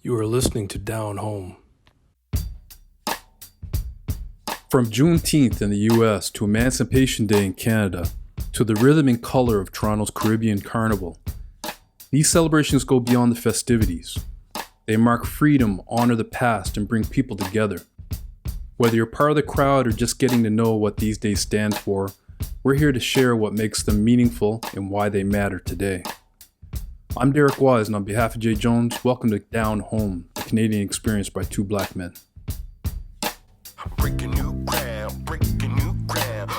You are listening to Down Home. From Juneteenth in the US to Emancipation Day in Canada, to the rhythm and color of Toronto's Caribbean Carnival, these celebrations go beyond the festivities. They mark freedom, honor the past, and bring people together. Whether you're part of the crowd or just getting to know what these days stand for, we're here to share what makes them meaningful and why they matter today. I'm Derek Wise, and on behalf of Jay Jones, welcome to Down Home, the Canadian experience by two black men. Breaking new ground, breaking new ground,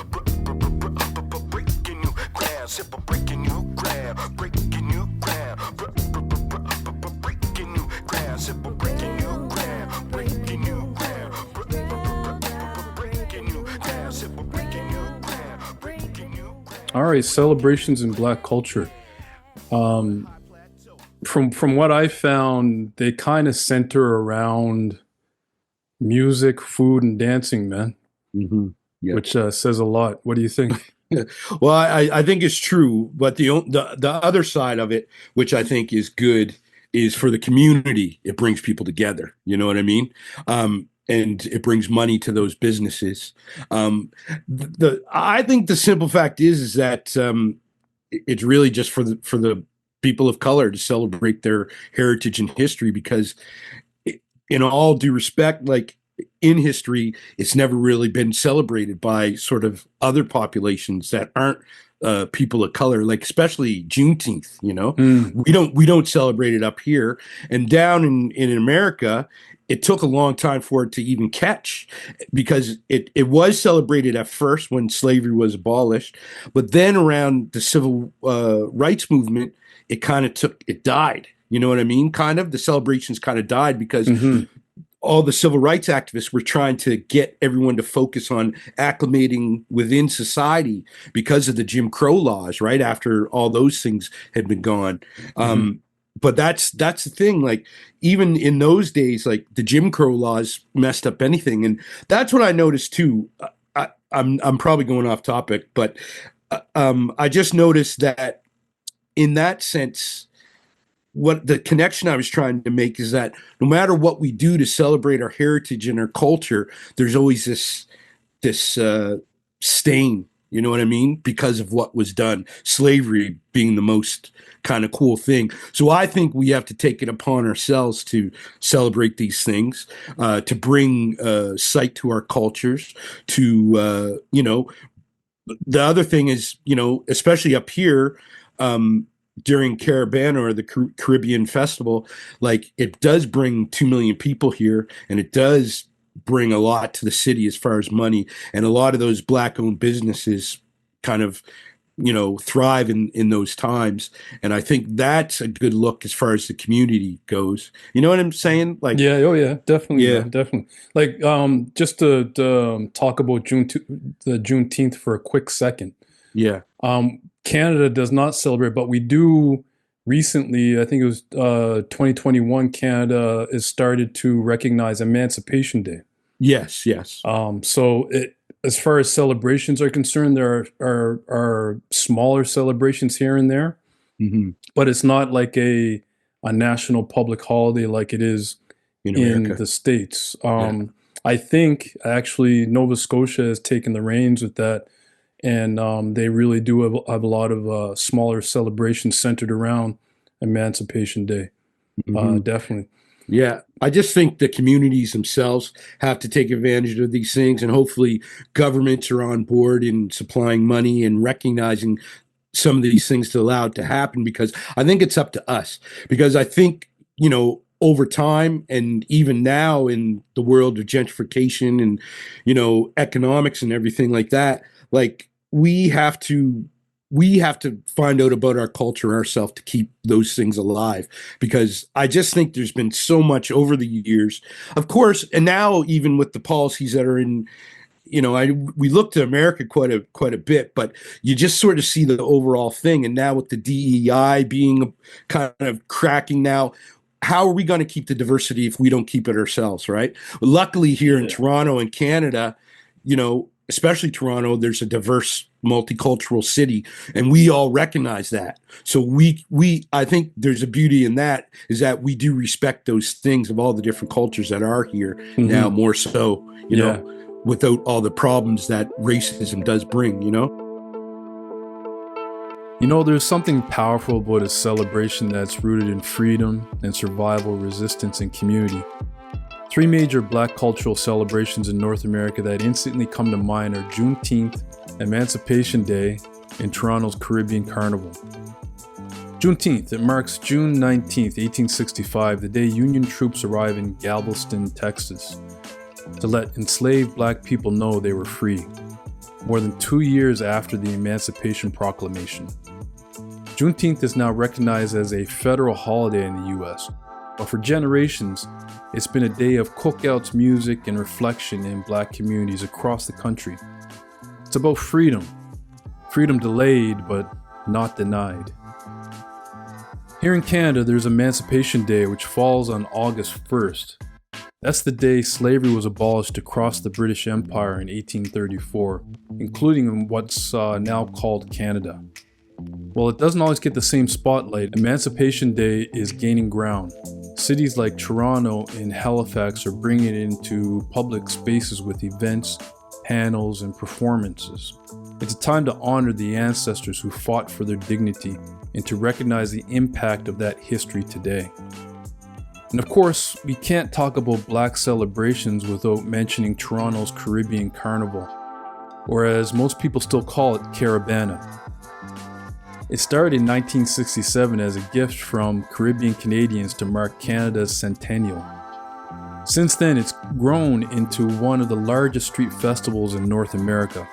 breaking new ground, simple breaking new ground, breaking new ground, breaking new ground, simple breaking new ground, breaking new ground, breaking new ground, simple breaking new ground, breaking new ground. All right, celebrations in black culture. From what I found, they kind of center around music, food, and dancing, man. Mm-hmm. Yep. Which says a lot. What do you think? Well, I think it's true, but the other side of it, which I think is good, is for the community. It brings people together. You know what I mean? And it brings money to those businesses. I think the simple fact is that it's really just for the people of color to celebrate their heritage and history, because in all due respect, like in history, it's never really been celebrated by sort of other populations that aren't people of color, like especially Juneteenth. You know, we don't celebrate it up here, and down in America, it took a long time for it to even catch, because it was celebrated at first when slavery was abolished, but then around the civil rights movement, it died. You know what I mean? Kind of the celebrations kind of died because all the civil rights activists were trying to get everyone to focus on acclimating within society because of the Jim Crow laws, right? After all those things had been gone. But that's the thing. Like even in those days, like the Jim Crow laws messed up anything, and that's what I noticed too. I'm probably going off topic, but I just noticed that in that sense, what the connection I was trying to make is that no matter what we do to celebrate our heritage and our culture, there's always this stain. You know what I mean? Because of what was done, slavery being the most kind of cool thing. So I think we have to take it upon ourselves to celebrate these things, to bring sight to our cultures, to, the other thing is, especially up here, during Caribana or the Caribbean Festival, like it does bring 2 million people here, and it does bring a lot to the city as far as money, and a lot of those black-owned businesses kind of thrive in those times, and I think that's a good look as far as the community goes. You know what I'm saying? Like, yeah, definitely, yeah, man, definitely. Like, just to talk about the Juneteenth for a quick second. Yeah. Canada does not celebrate, but we do recently, I think it was 2021, Canada has started to recognize Emancipation Day. Yes. So as far as celebrations are concerned, there are smaller celebrations here and there, but it's not like a national public holiday like it is in the States. I think actually Nova Scotia has taken the reins with that. And they really do have a lot of smaller celebrations centered around Emancipation Day. Definitely. Yeah, I just think the communities themselves have to take advantage of these things, and hopefully governments are on board in supplying money and recognizing some of these things to allow it to happen, because I think it's up to us. Because I think, over time, and even now in the world of gentrification and, economics and everything like that, like we have to find out about our culture ourselves to keep those things alive, because I just think there's been so much over the years, of course, and now even with the policies that are in, we look to America quite a bit, but you just sort of see the overall thing. And now with the DEI being kind of cracking now, how are we going to keep the diversity if we don't keep it ourselves, right? Luckily here in Toronto and Canada, especially Toronto, there's a diverse multicultural city, and we all recognize that. So I think there's a beauty in that, is that we do respect those things of all the different cultures that are here now, Mm-hmm. more so, Yeah. without all the problems that racism does bring, There's something powerful about a celebration that's rooted in freedom and survival, resistance, and community. Three major Black cultural celebrations in North America that instantly come to mind are Juneteenth, Emancipation Day, and Toronto's Caribbean Carnival. Juneteenth, it marks June 19th, 1865, the day Union troops arrive in Galveston, Texas, to let enslaved Black people know they were free, more than 2 years after the Emancipation Proclamation. Juneteenth is now recognized as a federal holiday in the U.S., but for generations, it's been a day of cookouts, music, and reflection in Black communities across the country. It's about freedom. Freedom delayed, but not denied. Here in Canada, there's Emancipation Day, which falls on August 1st. That's the day slavery was abolished across the British Empire in 1834, including in what's now called Canada. While it doesn't always get the same spotlight, Emancipation Day is gaining ground. Cities like Toronto and Halifax are bringing it into public spaces with events, panels, and performances. It's a time to honor the ancestors who fought for their dignity and to recognize the impact of that history today. And of course, we can't talk about Black celebrations without mentioning Toronto's Caribbean Carnival, or as most people still call it, Carabana. It started in 1967 as a gift from Caribbean Canadians to mark Canada's centennial. Since then, it's grown into one of the largest street festivals in North America.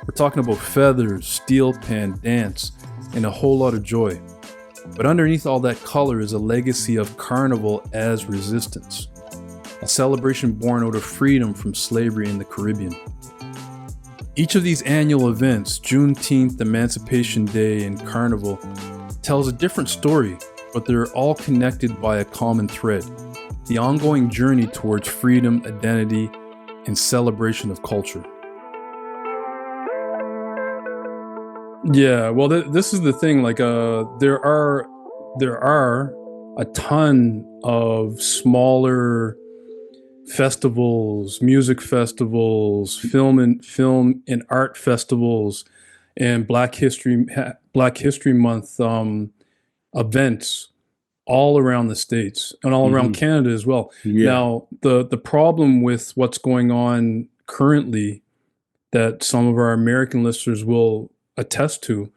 We're talking about feathers, steel pan, dance, and a whole lot of joy. But underneath all that color is a legacy of Carnival as resistance, a celebration born out of freedom from slavery in the Caribbean. Each of these annual events, Juneteenth, Emancipation Day, and Carnival, tells a different story, but they're all connected by a common thread: the ongoing journey towards freedom, identity, and celebration of culture. Yeah, well, this is the thing. Like, there are a ton of smaller festivals, music festivals, film and art festivals, and Black History Month events all around the States and all around Canada as well. Yeah. Now, the problem with what's going on currently, that some of our American listeners will attest to,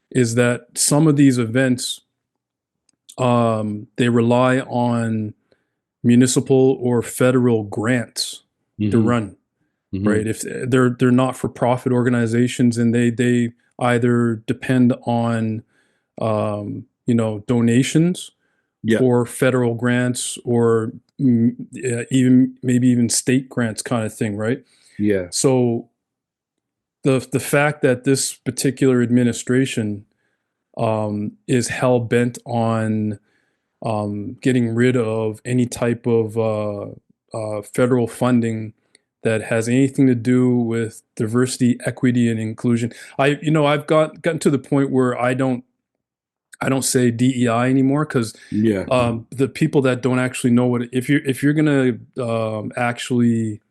is that some of these events, they rely on municipal or federal grants to run, right? If they're not-for-profit organizations, and they either depend on donations, or federal grants, or even state grants, kind of thing, right? Yeah. So the fact that this particular administration is hell bent on getting rid of any type of federal funding that has anything to do with diversity, equity, and inclusion. I've gotten to the point where I don't say DEI anymore, because the people that don't actually know what, if you're gonna actually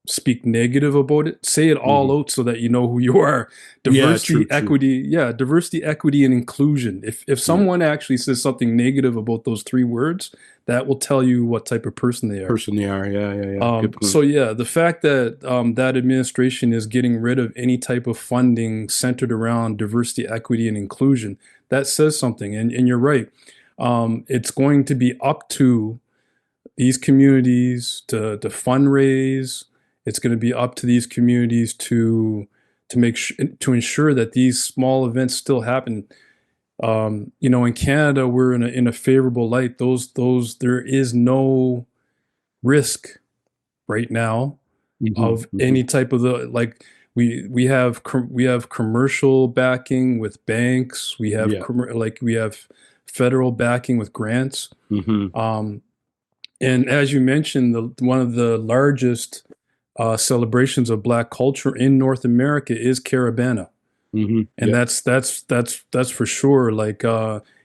speak negative about it, say it all out so that you know who you are. Diversity, diversity, equity, and inclusion. If someone actually says something negative about those three words, that will tell you what type of person they are. So the fact that that administration is getting rid of any type of funding centered around diversity, equity, and inclusion, that says something. And you're right. It's going to be up to these communities to fundraise. It's going to be up to these communities to ensure that these small events still happen. In Canada, we're in a favorable light. There is no risk right now of any type of we have commercial backing with banks. We have we have federal backing with grants. And as you mentioned, one of the largest celebrations of Black culture in North America is Carabana, and Yeah. that's for sure. Like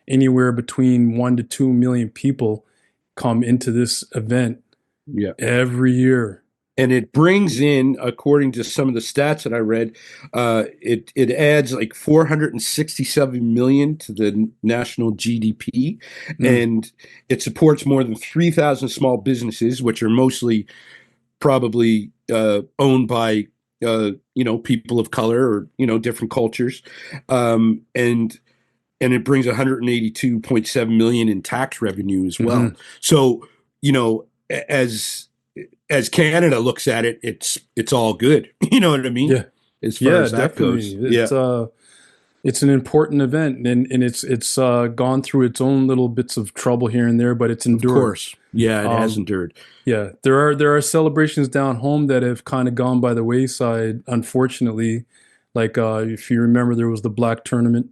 anywhere between 1 to 2 million people come into this event Yeah. every year. And it brings in, according to some of the stats that I read, it adds like 467 million to the national GDP, Mm. and it supports more than 3,000 small businesses, which are mostly probably owned by people of color or different cultures, and it brings 182.7 million in tax revenue as well. Hmm. So as Canada looks at it, it's all good. You know what I mean? Yeah, As far yeah, as that definitely. goes. Yeah, It's an important event, and it's gone through its own little bits of trouble here and there, but it's of endured. course. Yeah, it has Um, endured. yeah, there are celebrations down home that have kind of gone by the wayside, unfortunately. Like if you remember, there was the Black tournament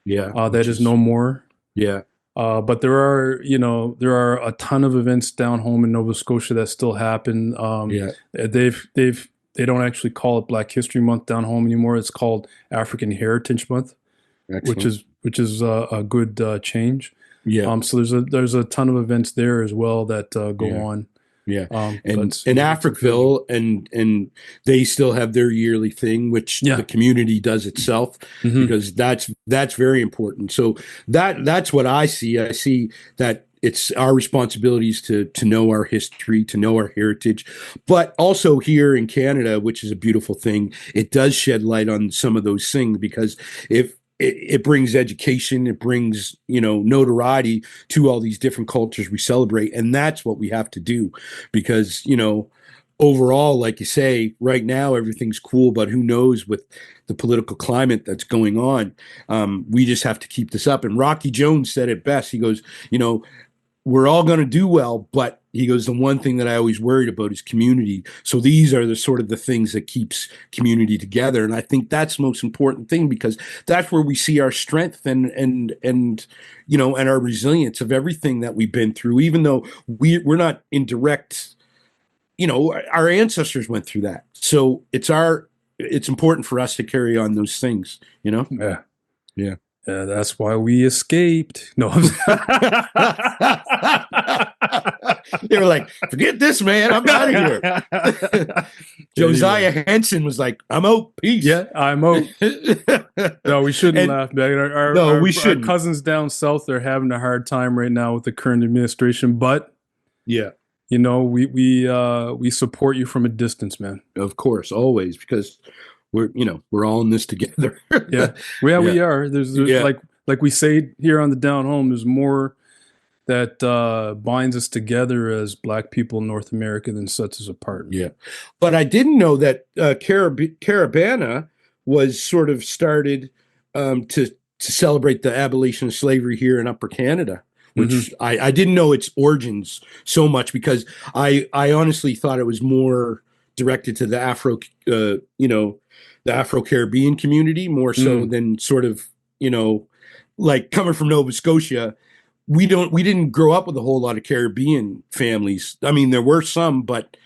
Yeah, that which is is no more. yeah, But there are a ton of events down home in Nova Scotia that still happen. yeah, They don't actually call it Black History Month down home anymore. It's called African Heritage Month, which excellent. is a good change. Yeah, So there's a ton of events there as well that go yeah. on. Yeah, But and it's a good. Africville, and they still have their yearly thing, which the Yeah. community does itself, Hmm. because that's very important. So that's what I see. I see that it's our responsibilities to know our history, to know our heritage, but also here in Canada, which is a beautiful thing, it does shed light on some of those things, because if it brings education, it brings notoriety to all these different cultures we celebrate, and that's what we have to do, because overall, like you say, right now everything's cool, but who knows with the political climate that's going on. We just have to keep this up. And Rocky Jones said it best. He goes, we're all going to do well, but he goes, the one thing that I always worried about is community. So these are the sort of the things that keeps community together, and I think that's the most important thing, because that's where we see our strength and our resilience of everything that we've been through. Even though we're not in direct, our ancestors went through that, so it's important for us to carry on those things. Yeah. Yeah. That's why we escaped. No. They were like, forget this, man. I'm out of here. Josiah Henson was like, I'm out. Peace. Yeah, I'm out. No, we shouldn't laugh back. No, we Our shouldn't. cousins down south are having a hard time right now with the current administration, but Yeah, we support you from a distance, man. of course, always, because we're all in this together. Yeah, we are. There's Yeah. like we say here on the Down Home. There's more that binds us together as Black people in North America than sets us apart. Yeah, but I didn't know that Carabana was sort of started to celebrate the abolition of slavery here in Upper Canada, which I didn't know its origins so much, because I honestly thought it was more directed to the the Afro-Caribbean community, more so than sort of like coming from Nova Scotia. We didn't grow up with a whole lot of Caribbean families. I mean, there were some, but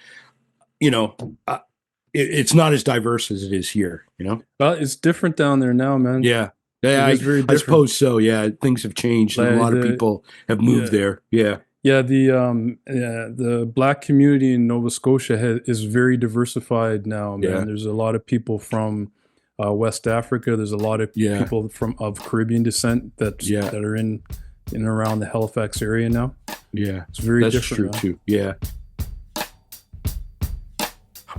it's not as diverse as it is here. Well, it's different down there now, man. Yeah, It is very I different. suppose so. Yeah, things have changed, and a lot of people have moved there. Yeah, Yeah, the Black community in Nova Scotia is very diversified now, man. Yeah. There's a lot of people from West Africa. There's a lot of Yeah. people of Caribbean descent that are in and around the Halifax area now. yeah, It's very that's different true now. too. Yeah,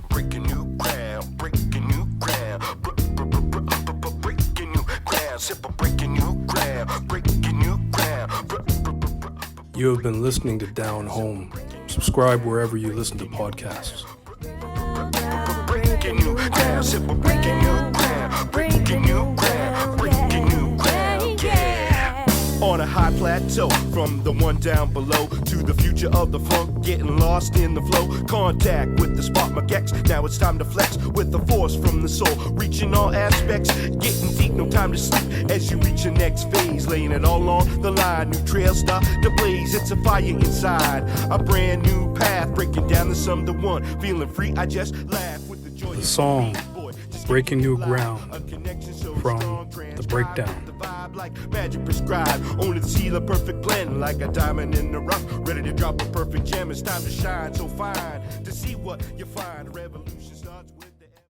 Breaking new ground, breaking new ground, breaking new ground, breaking new ground, breaking new ground. You have been listening to Down Home. Subscribe wherever you listen to podcasts. Breaking new ground, breaking new ground, breaking new ground, breaking new ground, yeah. on a high plateau, from the one down below to the future of the funk, getting lost in the flow. Contact with the spark magex. Now it's time to flex with the force from the soul, reaching all aspects, getting deep, no time to sleep as you reach your next phase, laying it all on the line. New trails start to blaze, it's a fire inside, a brand new path, breaking down the sum to one, feeling free. I just laugh with the joy. The song Breaking New Ground from The Breakdown. Like magic prescribed, only to see the perfect blend, like a diamond in the rough, ready to drop a perfect gem. It's time to shine so fine, to see what you find. A revolution starts with